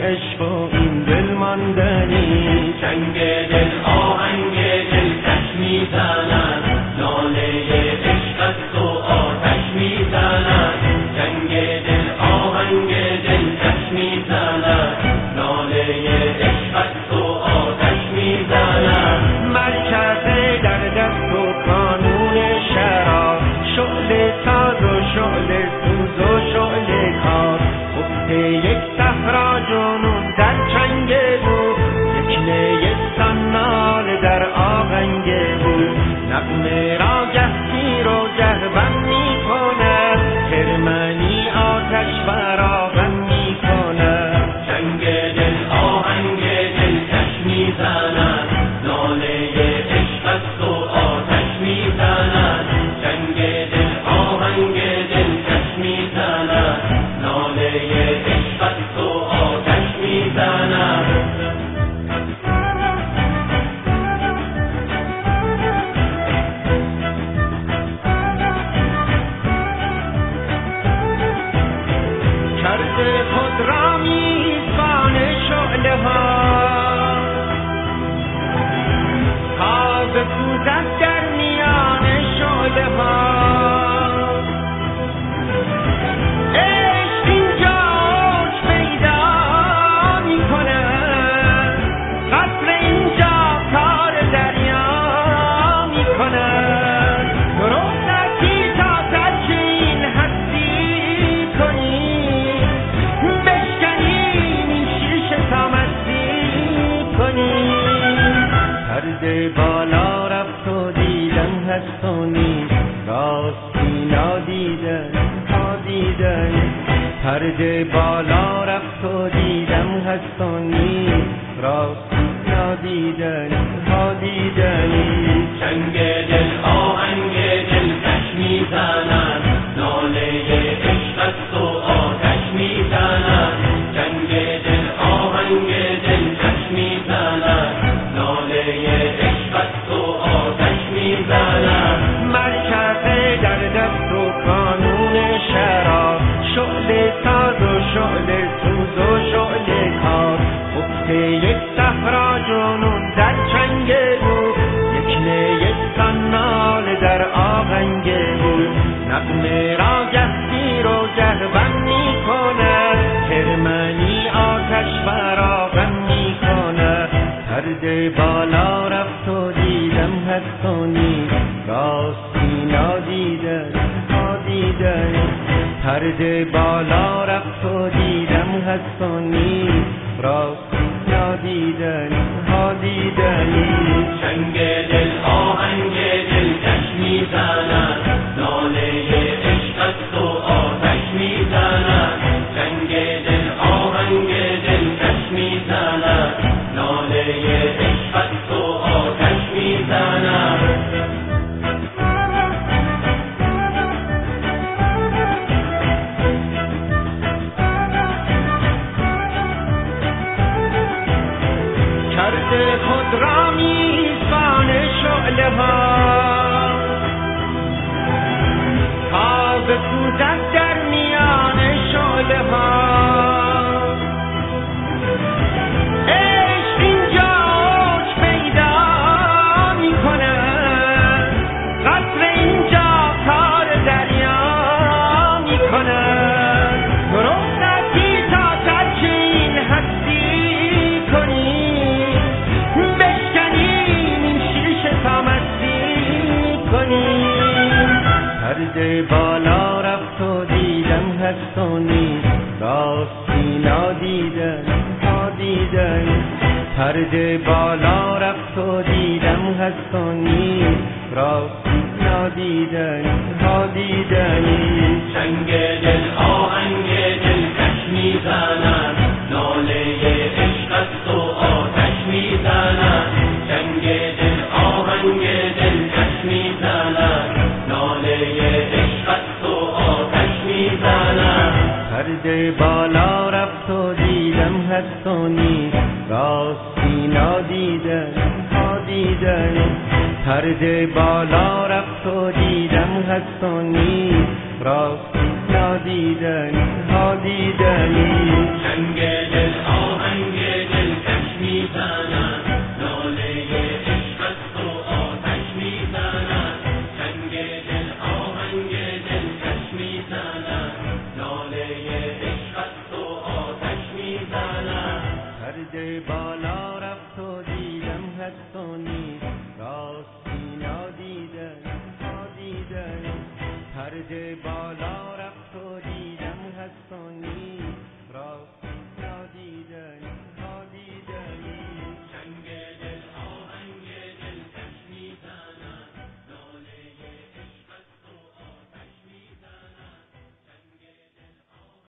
عشق و این دل ماندنی. چنگ دل آهنگ دل کش میزند، ناله عشق است و آتش میزند. چنگ دل آهنگ دل کش میزند، ناله عشق است و آتش میزند. مرکز در دست و قانون شراب، شعله ساز و شعله سوز و شعله کار. افت یک صحرا جنون در چنگ او، یک نیستان ناله در آهنگ او. نغمه را گه تیر و گه بم می‌کند، خرمنی آتش فراغم می‌کند. چنگ دل آهنگ دل کش میزند، ناله عشق است و آتش میزند. چنگ دل آهنگ دل کش میزند، ناله عشق است و آتش میزند. کرده خود را میزبان شعله ها، تا بسوزد در میان شعله ها. عشق اینجا اوج پیدا میکند، قطره اینجا کار دریا میکند. رونقی تا ترک این هستی کنی، بشکنیم این شیشه تا مستی کنیم. پرده بالا رفت و دیدم هست و نیست، راستی نادیدن ها دیدن. پرده بالا رفت و دیدم هست و نیست، راستی نادیدن ها دیدن. چنگ دل آهنگ دل کش میزند، ناله عشق است و آتش میزند. چنگ دل آهنگ دل کش میزند، ناله عشق است و آتش میزند. مرکز در دست و قانون شراب، شعله ساز و شعله سوز و شعله کار. افت یک صحرا جنون در چنگ او، یک نیستان ناله در آهنگ او. نغمه را گه تیر و گه بم می‌کند، خرمنی آتش فراغم می‌کند. پرده بالا رفت و دیدم هست و نیست، راستی نادیدن ها دیدن. پرده بالا رفت و دیدم هست و نیست، راستی نادیدن ها دیدن. چنگ دل آهنگ دل کش میزند، ناله عشق است و آتش میزند. چنگ دل آهنگ دل کش میزند، ناله عشق است و آتش میزند. کرده خود را میزبان شعله ها، تا بسوزد در میان شعله ها. عشق اینجا اوج پیدا میکند، قطره اینجا کار دریا میکند. رونقی تا ترک این هستی کنی، بشکنیم این شیشه تا مستی کنیم. پرده بالا رفت و دیدم هست و نیست، راستی نادیدن ها دیدن. پرده بالا رفت و دیدم هست و نیست، راستی نادیدن ها دیدن. چنگ دل آهنگ دل کش میزند، ناله عشق است و آتش میزند. چنگ دل آهنگ دل کش میزند، ناله عشق است و آتش میزند. پرده بالا رفت و دیدم هست و نیست، راستی نادیدن ها دیدن. پرده بالا رفت و دیدم هست و نیست، راستی نادیدن ها دیدن.